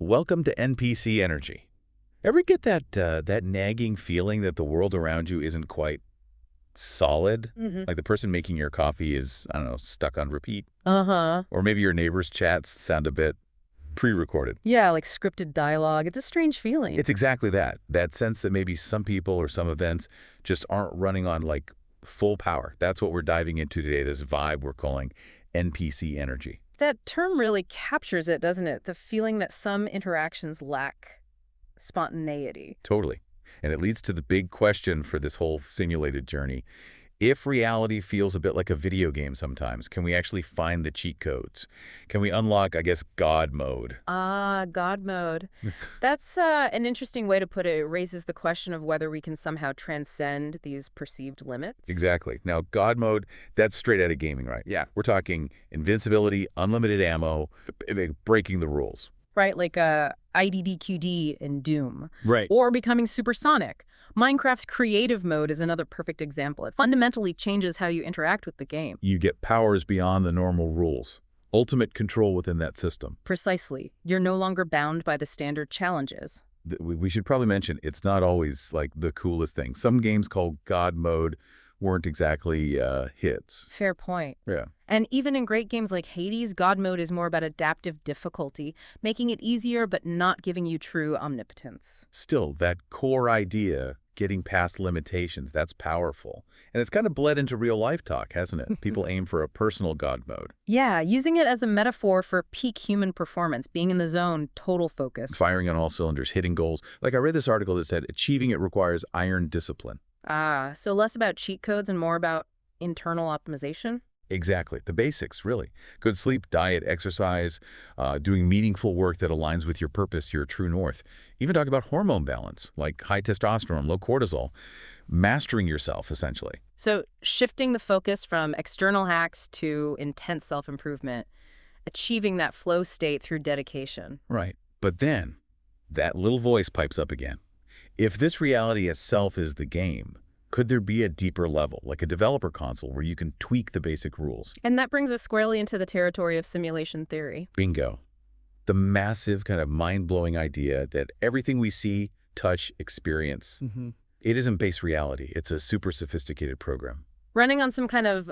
Welcome to NPC Energy. Ever get that nagging feeling that the world around you isn't quite solid? Like the person making your coffee is, I don't know, stuck on repeat? Or maybe your neighbor's chats sound a bit pre-recorded. Yeah, like scripted dialogue. It's a strange feeling. It's exactly that. That sense that maybe some people or some events just aren't running on like full power. That's what we're diving into today, this vibe we're calling NPC Energy. That term really captures it, doesn't it? The feeling that some interactions lack spontaneity. Totally. And it leads to the big question for this whole simulated journey. If reality feels a bit like a video game sometimes, can we actually find the cheat codes? Can we unlock, I guess, God mode? God mode. That's an interesting way to put it. It raises the question of whether we can somehow transcend these perceived limits. Exactly. Now, God mode, that's straight out of gaming, right? Yeah. We're talking invincibility, unlimited ammo, breaking the rules. Right, like IDDQD in Doom. Right. Or becoming supersonic. Minecraft's creative mode is another perfect example. It fundamentally changes how you interact with the game. You get powers beyond the normal rules. Ultimate control within that system. Precisely. You're no longer bound by the standard challenges. We should probably mention it's not always like the coolest thing. Some games called God mode weren't exactly hits. Fair point. Yeah. And even in great games like Hades, God mode is more about adaptive difficulty, making it easier but not giving you true omnipotence. Still, that core idea, getting past limitations, that's powerful. And it's kind of bled into real life talk, hasn't it? People aim for a personal God mode. Yeah, using it as a metaphor for peak human performance, being in the zone, total focus. Firing on all cylinders, hitting goals. Like I read this article that said achieving it requires iron discipline. So less about cheat codes and more about internal optimization? Exactly. The basics, really. Good sleep, diet, exercise, doing meaningful work that aligns with your purpose, your true north. Even talk about hormone balance, like high testosterone, low cortisol. Mastering yourself, essentially. So shifting the focus from external hacks to intense self-improvement, achieving that flow state through dedication. Right. But then, that little voice pipes up again. If this reality itself is the game, could there be a deeper level, like a developer console, where you can tweak the basic rules? And that brings us squarely into the territory of simulation theory. Bingo. The massive, kind of mind-blowing idea that everything we see, touch, experience, it isn't base reality. It's a super sophisticated program. Running on some kind of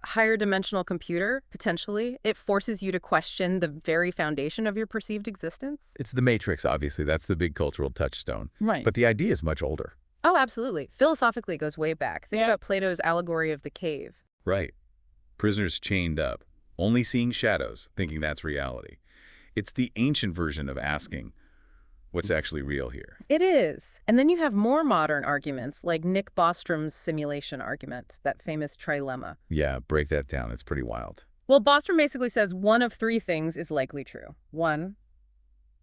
higher dimensional computer, potentially, it forces you to question the very foundation of your perceived existence. It's the Matrix, obviously. That's the big cultural touchstone. Right. But the idea is much older. Oh, absolutely. Philosophically, it goes way back. Think about Plato's allegory of the cave. Right. Prisoners chained up, only seeing shadows, thinking that's reality. It's the ancient version of asking, what's actually real here? It is. And then you have more modern arguments, like Nick Bostrom's simulation argument, that famous trilemma. Yeah, break that down. It's pretty wild. Well, Bostrom basically says one of three things is likely true. One,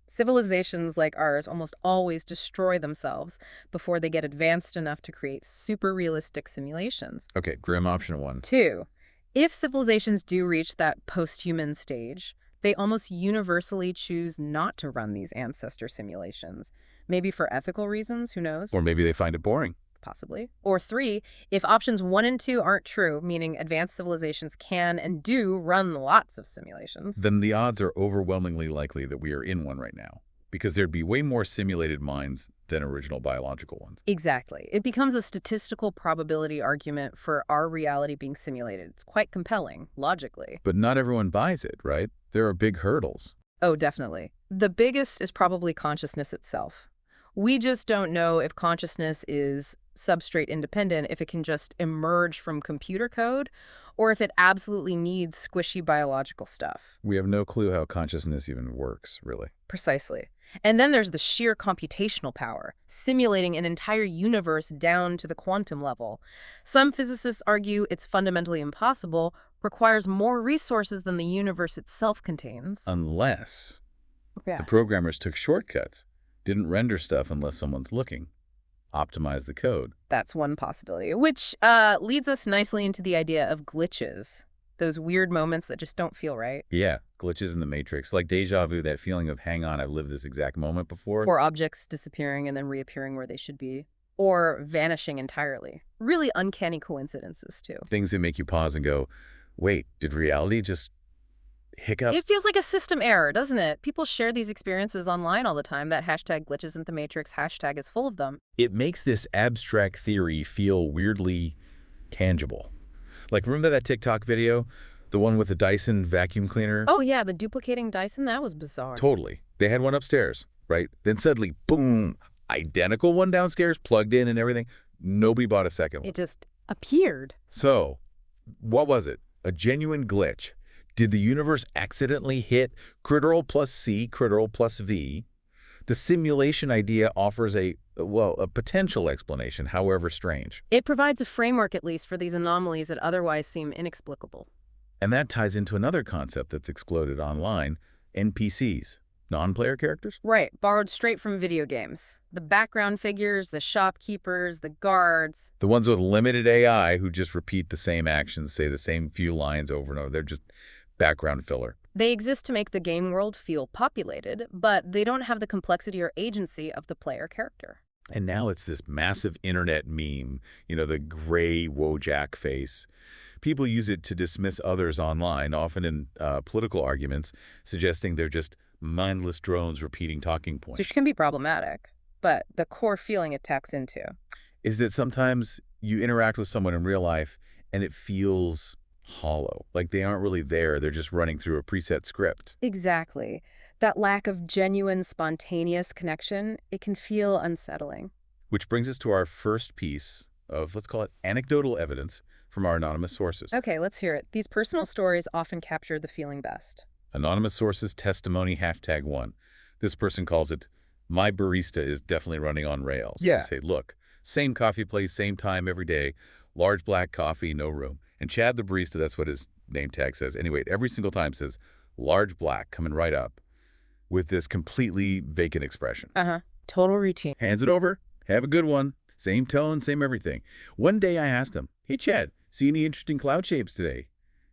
civilizations like ours almost always destroy themselves before they get advanced enough to create super realistic simulations. Okay, grim option one. Two, if civilizations do reach that post-human stage, they almost universally choose not to run these ancestor simulations. Maybe for ethical reasons, who knows? Or maybe they find it boring. Possibly. Or three, if options 1 and 2 aren't true, meaning advanced civilizations can and do run lots of simulations, Then the odds are overwhelmingly likely that we are in one right now, because there'd be way more simulated minds than original biological ones. Exactly. It becomes a statistical probability argument for our reality being simulated. It's quite compelling, logically. But not everyone buys it, right? There are big hurdles. Oh, definitely. The biggest is probably consciousness itself. We just don't know if consciousness is substrate independent, if it can just emerge from computer code, or if it absolutely needs squishy biological stuff. We have no clue how consciousness even works, really. Precisely. And then there's the sheer computational power, simulating an entire universe down to the quantum level. Some physicists argue it's fundamentally impossible, requires more resources than the universe itself contains. Unless the programmers took shortcuts, didn't render stuff unless someone's looking, optimize the code. That's one possibility, which leads us nicely into the idea of glitches. Those weird moments that just don't feel right. Yeah, glitches in the Matrix, like deja vu, that feeling of, hang on, I've lived this exact moment before. Or objects disappearing and then reappearing where they should be. Or vanishing entirely. Really uncanny coincidences, too. Things that make you pause and go, wait, did reality just hiccup. It feels like a system error, doesn't it? People share these experiences online all the time. That hashtag glitches in the matrix hashtag is full of them. It makes this abstract theory feel weirdly tangible. Like, remember that TikTok video? The one with the Dyson vacuum cleaner? Oh yeah, the duplicating Dyson, that was bizarre. Totally. They had one upstairs, right? Then suddenly, boom, identical one downstairs, plugged in and everything. Nobody bought a second one. It just appeared. So, what was it? A genuine glitch. Did the universe accidentally hit critical plus C, critical plus V? The simulation idea offers a potential explanation, however strange. It provides a framework, at least, for these anomalies that otherwise seem inexplicable. And that ties into another concept that's exploded online, NPCs, non-player characters? Right, borrowed straight from video games. The background figures, the shopkeepers, the guards. The ones with limited AI who just repeat the same actions, say the same few lines over and over. They're just background filler. They exist to make the game world feel populated, but they don't have the complexity or agency of the player character. And now it's this massive internet meme, the gray Wojak face. People use it to dismiss others online, often in political arguments, suggesting they're just mindless drones repeating talking points. Which can be problematic, but the core feeling it taps into is that sometimes you interact with someone in real life and it feels hollow, like they aren't really there, they're just running through a preset script. Exactly. That lack of genuine, spontaneous connection, it can feel unsettling. Which brings us to our first piece of, let's call it, anecdotal evidence from our anonymous sources. Okay, let's hear it. These personal stories often capture the feeling best. Anonymous sources testimony #1. This person calls it, "My barista is definitely running on rails." Yeah. They say, look, same coffee place, same time every day, large black coffee, no room. And Chad the barista, that's what his name tag says. Anyway, every single time says, large black, coming right up, with this completely vacant expression. Total routine. Hands it over. Have a good one. Same tone, same everything. One day I asked him, "Hey, Chad, see any interesting cloud shapes today?"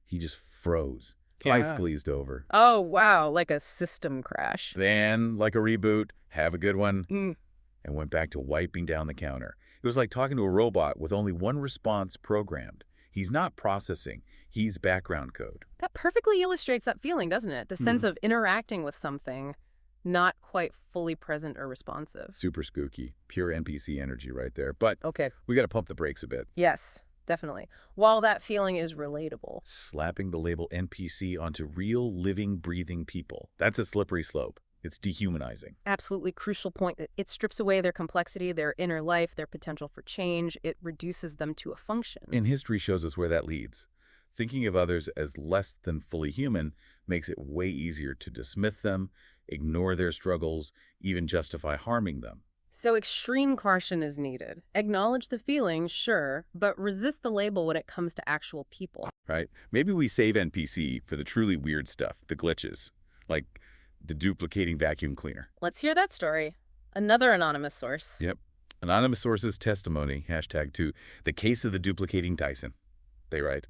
He just froze. Eyes glazed over. Oh, wow, like a system crash. Then, like a reboot, have a good one, and went back to wiping down the counter. It was like talking to a robot with only one response programmed. He's not processing. He's background code. That perfectly illustrates that feeling, doesn't it? The sense of interacting with something not quite fully present or responsive. Super spooky. Pure NPC energy right there. But Okay. we got to pump the brakes a bit. Yes, definitely. While that feeling is relatable. Slapping the label NPC onto real, living, breathing people. That's a slippery slope. It's dehumanizing. Absolutely crucial point. It strips away their complexity, their inner life, their potential for change. It reduces them to a function. And history shows us where that leads. Thinking of others as less than fully human makes it way easier to dismiss them, ignore their struggles, even justify harming them. So extreme caution is needed. Acknowledge the feeling, sure, but resist the label when it comes to actual people. Right? Maybe we save NPC for the truly weird stuff, the glitches, like the duplicating vacuum cleaner. Let's hear that story. Another anonymous source. Yep. Anonymous sources testimony, #2, the case of the duplicating Dyson. They write,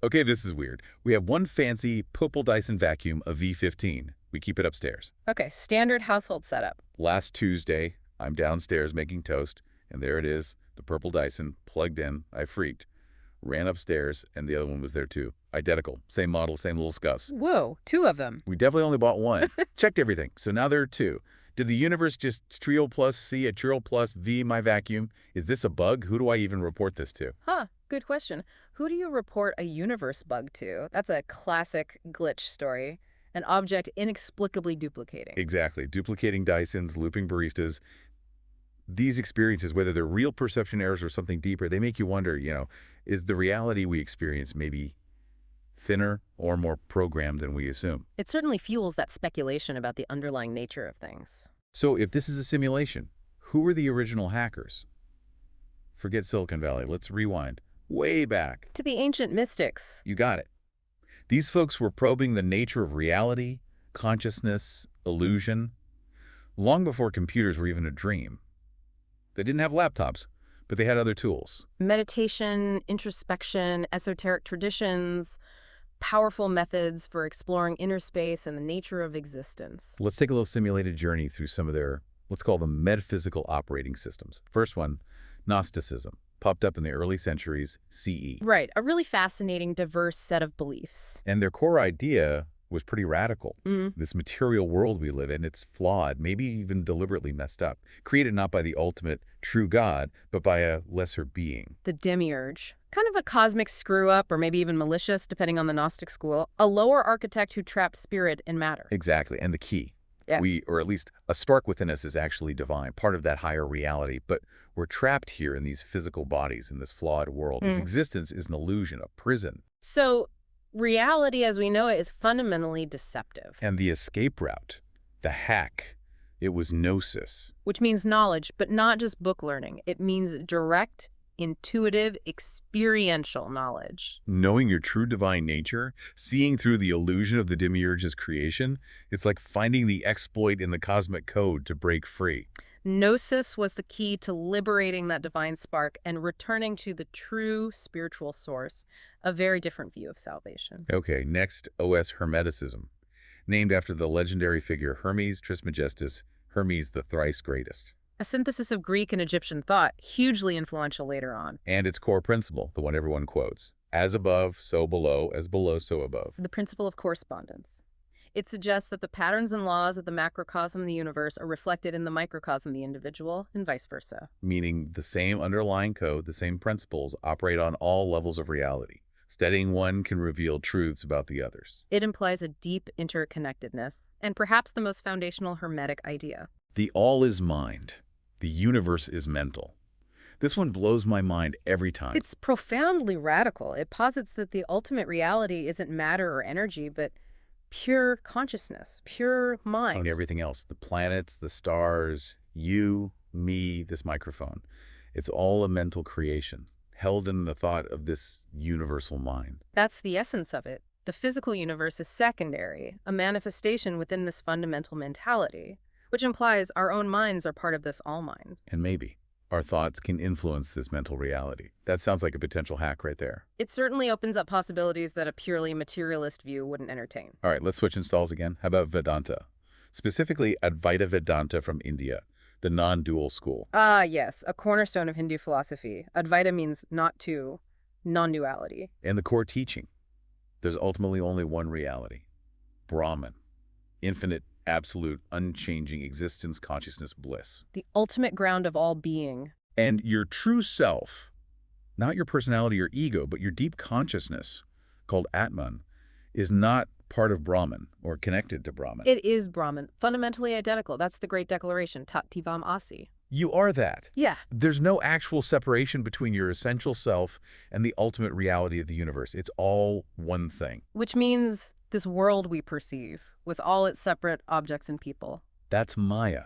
"Okay, this is weird. We have one fancy purple Dyson vacuum, a V15. We keep it upstairs. Okay, standard household setup. Last Tuesday, I'm downstairs making toast, and there it is, the purple Dyson, plugged in. I freaked. Ran upstairs, and the other one was there too. Identical. Same model, same little scuffs. Whoa, 2 of them. We definitely only bought one. Checked everything, so now there are 2. Did the universe just trio plus C, a trio plus V my vacuum? Is this a bug? Who do I even report this to?" Huh, good question. Who do you report a universe bug to? That's a classic glitch story. An object inexplicably duplicating. Exactly. Duplicating Dysons, looping baristas. These experiences, whether they're real perception errors or something deeper, they make you wonder, is the reality we experience maybe thinner or more programmed than we assume? It certainly fuels that speculation about the underlying nature of things. So if this is a simulation, who were the original hackers? Forget Silicon Valley. Let's rewind. Way back. To the ancient mystics. You got it. These folks were probing the nature of reality, consciousness, illusion, long before computers were even a dream. They didn't have laptops, but they had other tools. Meditation, introspection, esoteric traditions, powerful methods for exploring inner space and the nature of existence. Let's take a little simulated journey through some of their, let's call them metaphysical operating systems. First one, Gnosticism, popped up in the early centuries CE. Right, a really fascinating, diverse set of beliefs. And their core idea was pretty radical. Mm. This material world we live in, it's flawed, maybe even deliberately messed up, created not by the ultimate true God, but by a lesser being. The demiurge. Kind of a cosmic screw-up, or maybe even malicious, depending on the Gnostic school. A lower architect who trapped spirit in matter. Exactly, and the key. Yeah. Or at least a spark within us is actually divine, part of that higher reality, but we're trapped here in these physical bodies, in this flawed world. This existence is an illusion, a prison. So, reality as we know it is fundamentally deceptive. And the escape route, the hack, it was gnosis. Which means knowledge, but not just book learning. It means direct, intuitive, experiential knowledge. Knowing your true divine nature, seeing through the illusion of the demiurge's creation, it's like finding the exploit in the cosmic code to break free. Gnosis was the key to liberating that divine spark and returning to the true spiritual source, a very different view of salvation. Okay, next, OS Hermeticism, named after the legendary figure Hermes Trismegistus, Hermes the thrice greatest. A synthesis of Greek and Egyptian thought, hugely influential later on. And its core principle, the one everyone quotes, as above, so below, as below, so above. The principle of correspondence. It suggests that the patterns and laws of the macrocosm of the universe are reflected in the microcosm of the individual, and vice versa. Meaning the same underlying code, the same principles, operate on all levels of reality. Studying one can reveal truths about the others. It implies a deep interconnectedness, and perhaps the most foundational Hermetic idea. The all is mind. The universe is mental. This one blows my mind every time. It's profoundly radical. It posits that the ultimate reality isn't matter or energy, but pure consciousness, pure mind. And everything else, the planets, the stars, you, me, this microphone. It's all a mental creation, held in the thought of this universal mind. That's the essence of it. The physical universe is secondary, a manifestation within this fundamental mentality, which implies our own minds are part of this all-mind. And maybe our thoughts can influence this mental reality. That sounds like a potential hack right there. It certainly opens up possibilities that a purely materialist view wouldn't entertain. All right, let's switch installs again. How about Vedanta? Specifically, Advaita Vedanta from India, the non-dual school. Ah, yes, a cornerstone of Hindu philosophy. Advaita means not two, non-duality. And the core teaching. There's ultimately only one reality. Brahman. Infinite, absolute, unchanging existence, consciousness, bliss. The ultimate ground of all being. And your true self, not your personality or ego, but your deep consciousness, called Atman, is not part of Brahman or connected to Brahman. It is Brahman, fundamentally identical. That's the great declaration, Tat Tivam Asi. You are that. Yeah. There's no actual separation between your essential self and the ultimate reality of the universe. It's all one thing. Which means this world we perceive, with all its separate objects and people. That's Maya,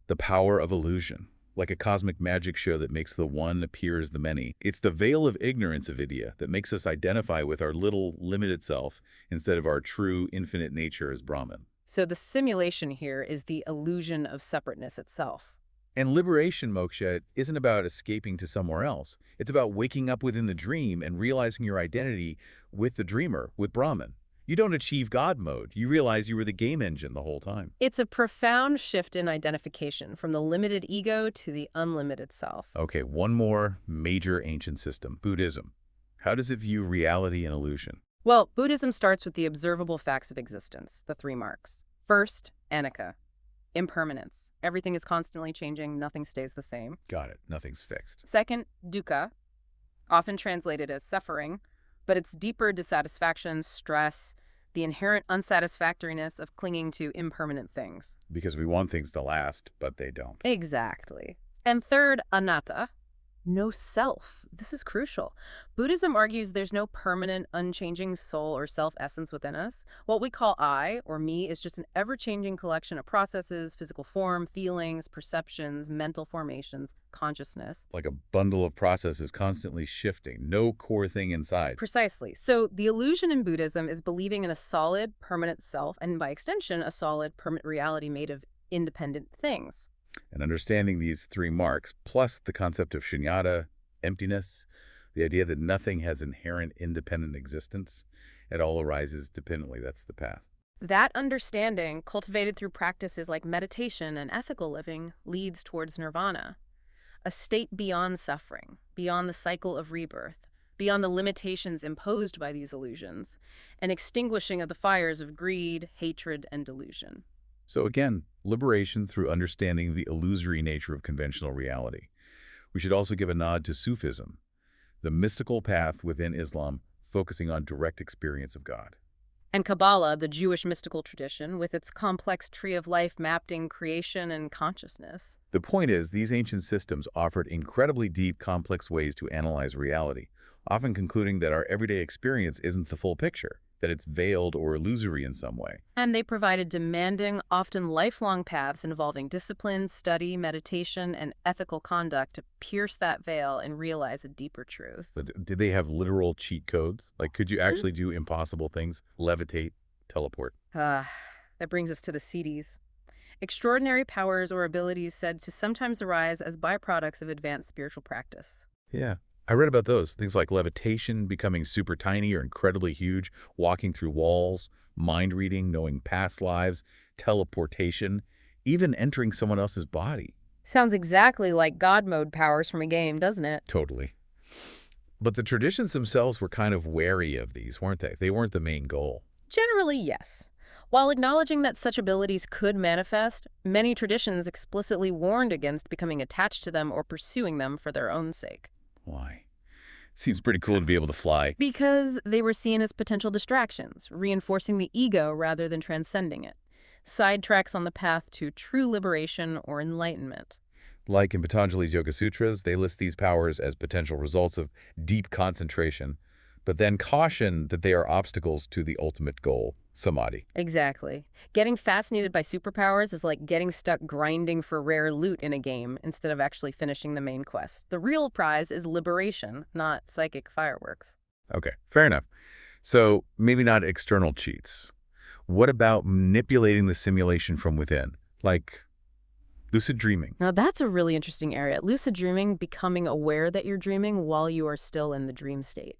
the power of illusion, like a cosmic magic show that makes the one appear as the many. It's the veil of ignorance of Vidya that makes us identify with our little, limited self instead of our true, infinite nature as Brahman. So the simulation here is the illusion of separateness itself. And liberation, Moksha, isn't about escaping to somewhere else. It's about waking up within the dream and realizing your identity with the dreamer, with Brahman. You don't achieve God mode. You realize you were the game engine the whole time. It's a profound shift in identification from the limited ego to the unlimited self. Okay, one more major ancient system, Buddhism. How does it view reality and illusion? Well, Buddhism starts with the observable facts of existence, the 3 marks. First, anicca, impermanence. Everything is constantly changing, nothing stays the same. Got it. Nothing's fixed. Second, dukkha, often translated as suffering, but it's deeper dissatisfaction, stress, the inherent unsatisfactoriness of clinging to impermanent things. Because we want things to last, but they don't. Exactly. And third, anatta, no self. This is crucial. Buddhism argues there's no permanent, unchanging soul or self-essence within us. What we call I, or me, is just an ever-changing collection of processes, physical form, feelings, perceptions, mental formations, consciousness. Like a bundle of processes constantly shifting, no core thing inside. Precisely. So the illusion in Buddhism is believing in a solid, permanent self, and by extension, a solid, permanent reality made of independent things. And understanding these 3 marks, plus the concept of shunyata, emptiness, the idea that nothing has inherent independent existence, it all arises dependently. That's the path. That understanding, cultivated through practices like meditation and ethical living, leads towards nirvana, a state beyond suffering, beyond the cycle of rebirth, beyond the limitations imposed by these illusions, an extinguishing of the fires of greed, hatred, and delusion. So again, liberation through understanding the illusory nature of conventional reality. We should also give a nod to Sufism, the mystical path within Islam focusing on direct experience of God. And Kabbalah, the Jewish mystical tradition, with its complex tree of life mapping creation and consciousness. The point is, these ancient systems offered incredibly deep, complex ways to analyze reality, often concluding that our everyday experience isn't the full picture, that it's veiled or illusory in some way. And they provided demanding, often lifelong paths involving discipline, study, meditation, and ethical conduct to pierce that veil and realize a deeper truth. But did they have literal cheat codes? Like, could you actually do impossible things? Levitate, teleport? That brings us to the Siddhis. Extraordinary powers or abilities said to sometimes arise as byproducts of advanced spiritual practice. Yeah. I read about those. Things like levitation, becoming super tiny or incredibly huge, walking through walls, mind reading, knowing past lives, teleportation, even entering someone else's body. Sounds exactly like God mode powers from a game, doesn't it? Totally. But the traditions themselves were kind of wary of these, weren't they? They weren't the main goal. Generally, yes. While acknowledging that such abilities could manifest, many traditions explicitly warned against becoming attached to them or pursuing them for their own sake. Why? Seems pretty cool to be able to fly. Because they were seen as potential distractions, reinforcing the ego rather than transcending it. Sidetracks on the path to true liberation or enlightenment. Like in Patanjali's Yoga Sutras, they list these powers as potential results of deep concentration, but then caution that they are obstacles to the ultimate goal, samadhi. Exactly. Getting fascinated by superpowers is like getting stuck grinding for rare loot in a game instead of actually finishing the main quest. The real prize is liberation, not psychic fireworks. Okay, fair enough. So maybe not external cheats. What about manipulating the simulation from within? Like lucid dreaming. Now that's a really interesting area. Lucid dreaming, becoming aware that you're dreaming while you are still in the dream state.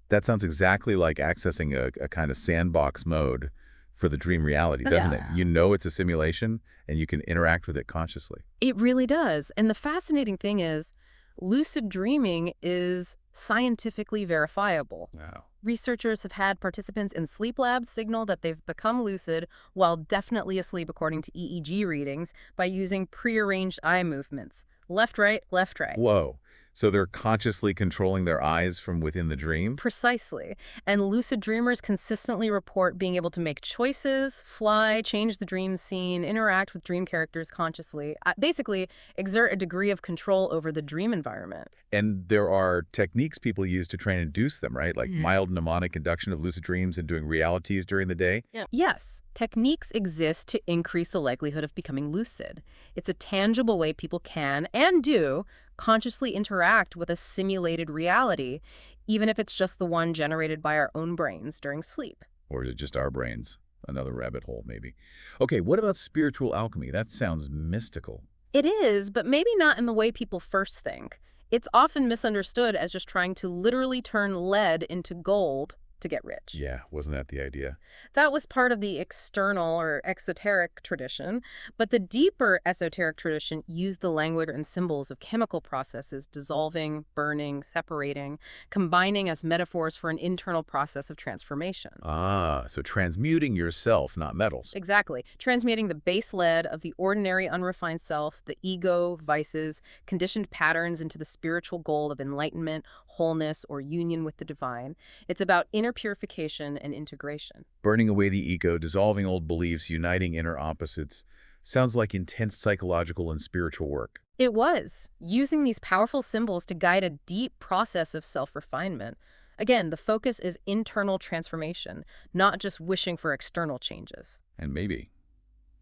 That sounds exactly like accessing a kind of sandbox mode for the dream reality, doesn't it? You know it's a simulation, and you can interact with it consciously. It really does. And the fascinating thing is, lucid dreaming is scientifically verifiable. Wow. Researchers have had participants in sleep labs signal that they've become lucid while definitely asleep according to EEG readings by using prearranged eye movements. Left, right, left, right. Whoa. So they're consciously controlling their eyes from within the dream? Precisely. And lucid dreamers consistently report being able to make choices, fly, change the dream scene, interact with dream characters consciously, basically exert a degree of control over the dream environment. And there are techniques people use to try and induce them, right? Like mild mnemonic induction of lucid dreams and doing realities during the day? Yeah. Yes. Techniques exist to increase the likelihood of becoming lucid. It's a tangible way people can, and do, consciously interact with a simulated reality, even if it's just the one generated by our own brains during sleep. Or is it just our brains? Another rabbit hole, maybe. Okay, what about spiritual alchemy? That sounds mystical. It is, but maybe not in the way people first think. It's often misunderstood as just trying to literally turn lead into gold to get rich. Yeah, wasn't that the idea? That was part of the external or exoteric tradition, but the deeper esoteric tradition used the language and symbols of chemical processes, dissolving, burning, separating, combining as metaphors for an internal process of transformation. Ah, so transmuting yourself, not metals. Exactly. Transmuting the base lead of the ordinary unrefined self, the ego, vices, conditioned patterns into the spiritual goal of enlightenment, wholeness, or union with the divine. It's about inner purification and integration. Burning away the ego, dissolving old beliefs, uniting inner opposites. Sounds like intense psychological and spiritual work. It was, using these powerful symbols to guide a deep process of self-refinement. Again, the focus is internal transformation, not just wishing for external changes. And maybe,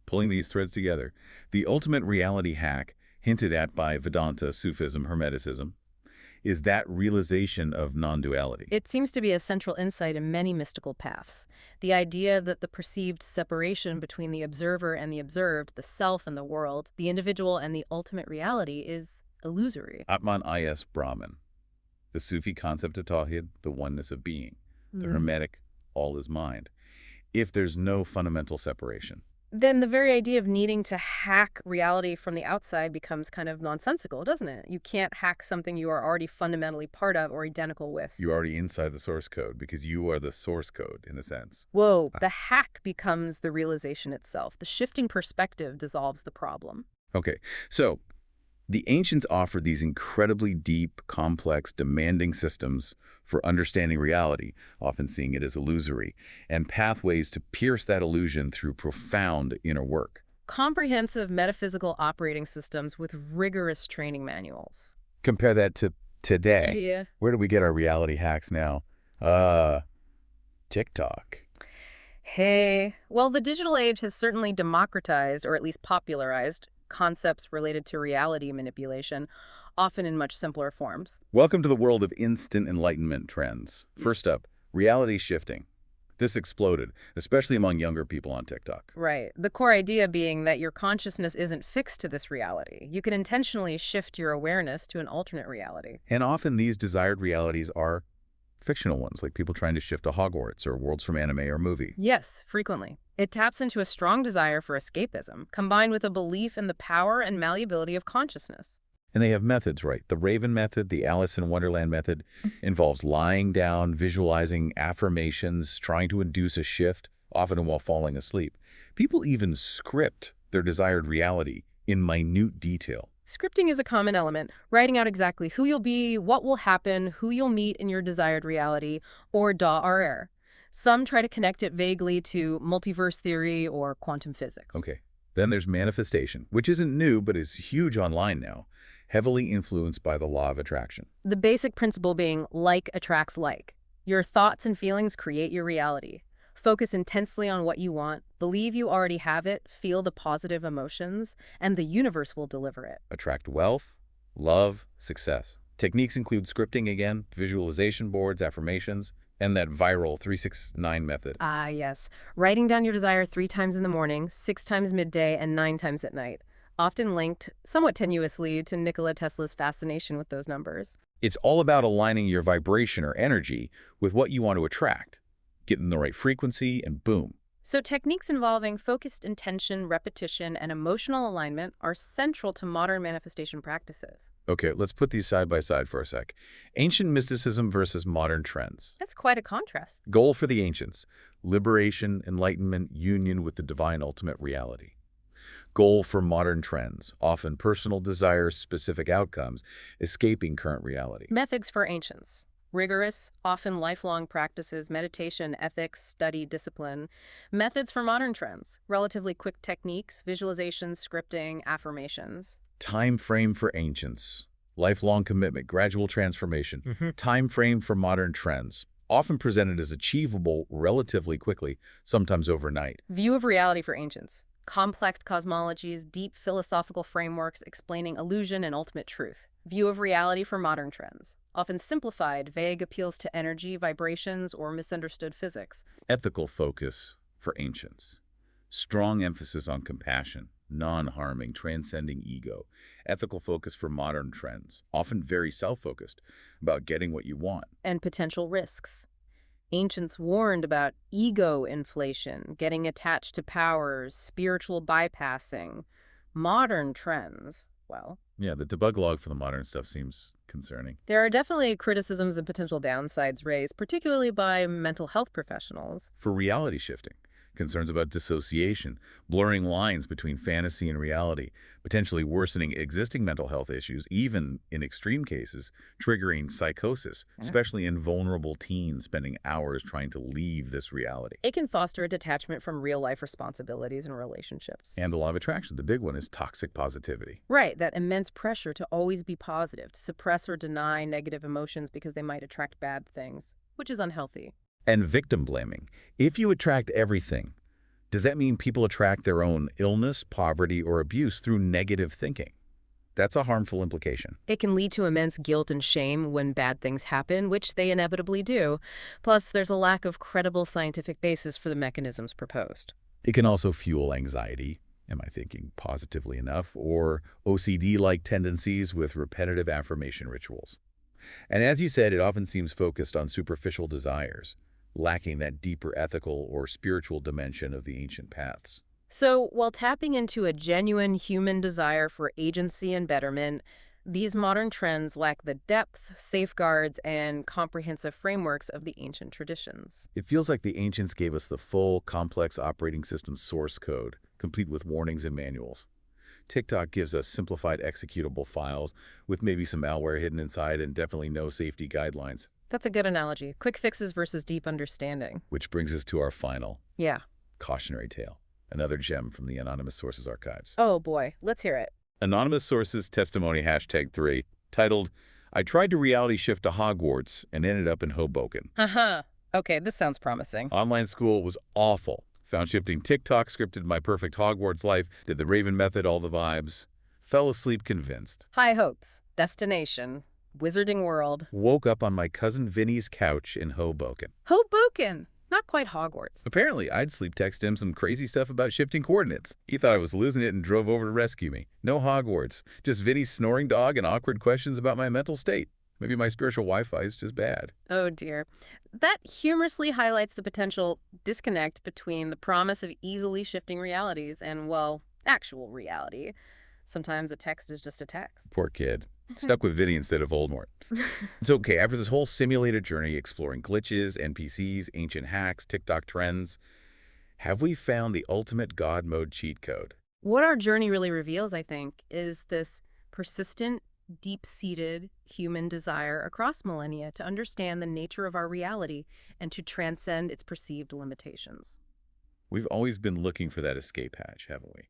pulling these threads together, the ultimate reality hack hinted at by Vedanta, Sufism, Hermeticism, is that realization of non-duality. It seems to be a central insight in many mystical paths. The idea that the perceived separation between the observer and the observed, the self and the world, the individual and the ultimate reality is illusory. Atman is Brahman. The Sufi concept of Tawhid, the oneness of being. The Hermetic, all is mind. If there's no fundamental separation. Then the very idea of needing to hack reality from the outside becomes kind of nonsensical, doesn't it? You can't hack something you are already fundamentally part of or identical with. You're already inside the source code because you are the source code, in a sense. Whoa. The hack becomes the realization itself. The shifting perspective dissolves the problem. Okay, so the ancients offered these incredibly deep, complex, demanding systems for understanding reality, often seeing it as illusory, and pathways to pierce that illusion through profound inner work. Comprehensive metaphysical operating systems with rigorous training manuals. Compare that to today. Yeah. Where do we get our reality hacks now? TikTok. Hey, well, the digital age has certainly democratized, or at least popularized, concepts related to reality manipulation, often in much simpler forms. Welcome to the world of instant enlightenment trends. First up, reality shifting. This exploded, especially among younger people on TikTok. Right. The core idea being that your consciousness isn't fixed to this reality. You can intentionally shift your awareness to an alternate reality. And often these desired realities are fictional ones, like people trying to shift to Hogwarts or worlds from anime or movie. Yes, frequently. It taps into a strong desire for escapism, combined with a belief in the power and malleability of consciousness. And they have methods, right? The Raven method, the Alice in Wonderland method, involves lying down, visualizing affirmations, trying to induce a shift, often while falling asleep. People even script their desired reality in minute detail. Scripting is a common element, writing out exactly who you'll be, what will happen, who you'll meet in your desired reality, or da-RR. Some try to connect it vaguely to multiverse theory or quantum physics. Okay. Then there's manifestation, which isn't new but is huge online now, heavily influenced by the law of attraction. The basic principle being like attracts like. Your thoughts and feelings create your reality. Focus intensely on what you want, believe you already have it, feel the positive emotions, and the universe will deliver it. Attract wealth, love, success. Techniques include scripting again, visualization boards, affirmations, and that viral 369 method. Ah, yes. Writing down your desire 3 times in the morning, 6 times midday, and 9 times at night. Often linked, somewhat tenuously, to Nikola Tesla's fascination with those numbers. It's all about aligning your vibration or energy with what you want to attract. Get in the right frequency, and boom. So techniques involving focused intention, repetition, and emotional alignment are central to modern manifestation practices. Okay, let's put these side by side for a sec. Ancient mysticism versus modern trends. That's quite a contrast. Goal for the ancients: liberation, enlightenment, union with the divine ultimate reality. Goal for modern trends: often personal desires, specific outcomes, escaping current reality. Methods for ancients. Rigorous, often lifelong practices, meditation, ethics, study, discipline. Methods for modern trends. Relatively quick techniques, visualizations, scripting, affirmations. Time frame for ancients: lifelong commitment, gradual transformation. Time frame for modern trends: often presented as achievable relatively quickly, sometimes overnight. View of reality for ancients. Complex cosmologies, deep philosophical frameworks explaining illusion and ultimate truth. View of reality for modern trends. Often simplified, vague appeals to energy, vibrations, or misunderstood physics. Ethical focus for ancients: strong emphasis on compassion, non-harming, transcending ego. Ethical focus for modern trends: often very self-focused, about getting what you want. And potential risks. Ancients warned about ego inflation, getting attached to powers, spiritual bypassing. Modern trends, well, Yeah, the debug log for the modern stuff seems concerning. there are definitely criticisms and potential downsides raised, particularly by mental health professionals. For reality shifting, concerns about dissociation, blurring lines between fantasy and reality, potentially worsening existing mental health issues, even in extreme cases, triggering psychosis, especially in vulnerable teens spending hours trying to leave this reality. It can foster a detachment from real-life responsibilities and relationships. And the law of attraction, the big one, is toxic positivity. Right, that immense pressure to always be positive, to suppress or deny negative emotions because they might attract bad things, which is unhealthy. And victim blaming. If you attract everything, does that mean people attract their own illness, poverty, or abuse through negative thinking? That's a harmful implication. It can lead to immense guilt and shame when bad things happen, which they inevitably do. Plus, there's a lack of credible scientific basis for the mechanisms proposed. It can also fuel anxiety, am I thinking positively enough, or OCD-like tendencies with repetitive affirmation rituals. And as you said, it often seems focused on superficial desires, lacking that deeper ethical or spiritual dimension of the ancient paths. So, while tapping into a genuine human desire for agency and betterment, these modern trends lack the depth, safeguards, and comprehensive frameworks of the ancient traditions. It feels like the ancients gave us the full, complex operating system source code, complete with warnings and manuals. TikTok gives us simplified executable files with maybe some malware hidden inside and definitely no safety guidelines. That's a good analogy. Quick fixes versus deep understanding. Which brings us to our final Yeah. cautionary tale, another gem from the Anonymous Sources archives. Oh boy, let's hear it. Anonymous Sources Testimony #3, titled, "I tried to reality shift to Hogwarts and ended up in Hoboken. Haha. Okay, this sounds promising. Online school was awful. Found shifting TikTok, scripted my perfect Hogwarts life, did the Raven method, all the vibes. Fell asleep convinced. High hopes. Destination. Wizarding world. Woke up on my cousin Vinny's couch in Hoboken. Hoboken! Not quite Hogwarts. Apparently, I'd sleep text him some crazy stuff about shifting coordinates. He thought I was losing it and drove over to rescue me. No Hogwarts. Just Vinny's snoring dog and awkward questions about my mental state. Maybe my spiritual Wi-Fi is just bad." Oh dear. That humorously highlights the potential disconnect between the promise of easily shifting realities and, well, actual reality. Sometimes a text is just a text. Poor kid. Stuck with Vinny instead of Voldemort. It's okay. After this whole simulated journey exploring glitches, NPCs, ancient hacks, TikTok trends, have we found the ultimate God mode cheat code? What our journey really reveals, I think, is this persistent, deep-seated human desire across millennia to understand the nature of our reality and to transcend its perceived limitations. We've always been looking for that escape hatch, haven't we?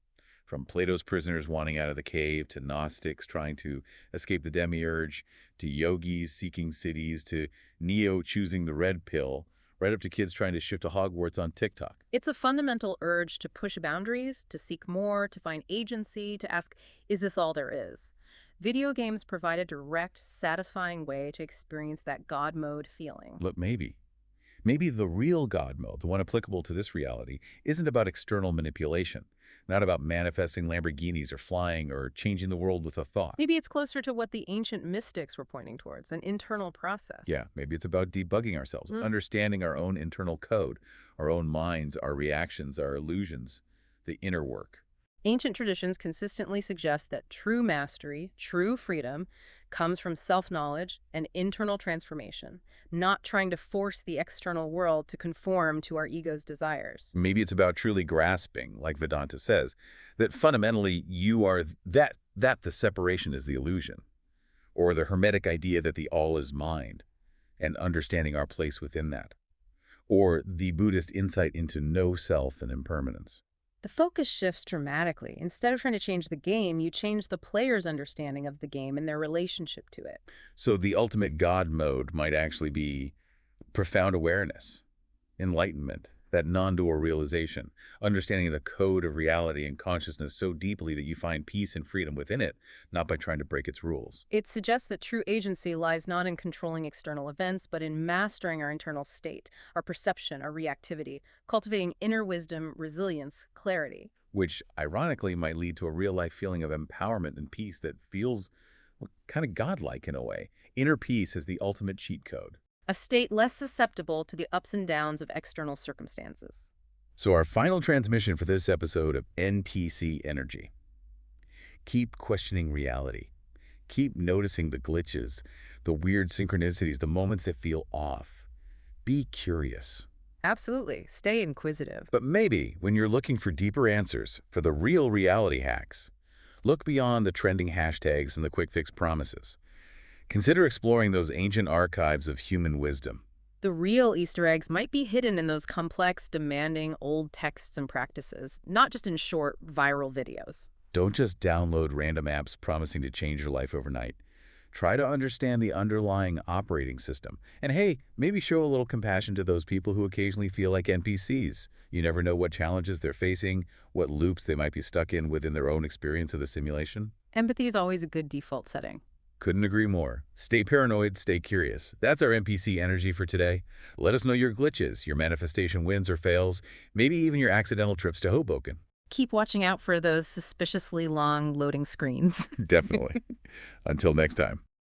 From Plato's prisoners wanting out of the cave, to Gnostics trying to escape the demiurge, to yogis seeking cities, to Neo choosing the red pill, right up to kids trying to shift to Hogwarts on TikTok. It's a fundamental urge to push boundaries, to seek more, to find agency, to ask, is this all there is? Video games provide a direct, satisfying way to experience that God mode feeling. Look, maybe. Maybe the real God mode, the one applicable to this reality, isn't about external manipulation, not about manifesting Lamborghinis or flying or changing the world with a thought. Maybe it's closer to what the ancient mystics were pointing towards, an internal process. Yeah, maybe it's about debugging ourselves, understanding our own internal code, our own minds, our reactions, our illusions, the inner work. Ancient traditions consistently suggest that true mastery, true freedom, comes from self-knowledge and internal transformation, not trying to force the external world to conform to our ego's desires. Maybe it's about truly grasping, like Vedanta says, that fundamentally you are that the separation is the illusion, or the Hermetic idea that the all is mind, and understanding our place within that, or the Buddhist insight into no self and impermanence. The focus shifts dramatically. Instead of trying to change the game, you change the player's understanding of the game and their relationship to it. So the ultimate God mode might actually be profound awareness, enlightenment, that non-dual realization, understanding the code of reality and consciousness so deeply that you find peace and freedom within it, not by trying to break its rules. It suggests that true agency lies not in controlling external events, but in mastering our internal state, our perception, our reactivity, cultivating inner wisdom, resilience, clarity. Which, ironically, might lead to a real-life feeling of empowerment and peace that feels kind of godlike in a way. Inner peace is the ultimate cheat code. A state less susceptible to the ups and downs of external circumstances. So our final transmission for this episode of NPC Energy. Keep questioning reality. Keep noticing the glitches, the weird synchronicities, the moments that feel off. Be curious. Absolutely. Stay inquisitive. But maybe when you're looking for deeper answers, for the real reality hacks, look beyond the trending hashtags and the quick fix promises. Consider exploring those ancient archives of human wisdom. The real Easter eggs might be hidden in those complex, demanding old texts and practices, not just in short, viral videos. Don't just download random apps promising to change your life overnight. Try to understand the underlying operating system. And hey, maybe show a little compassion to those people who occasionally feel like NPCs. You never know what challenges they're facing, what loops they might be stuck in within their own experience of the simulation. Empathy is always a good default setting. Couldn't agree more. Stay paranoid, stay curious. That's our NPC energy for today. Let us know your glitches, your manifestation wins or fails, maybe even your accidental trips to Hoboken. Keep watching out for those suspiciously long loading screens. Definitely. Until next time.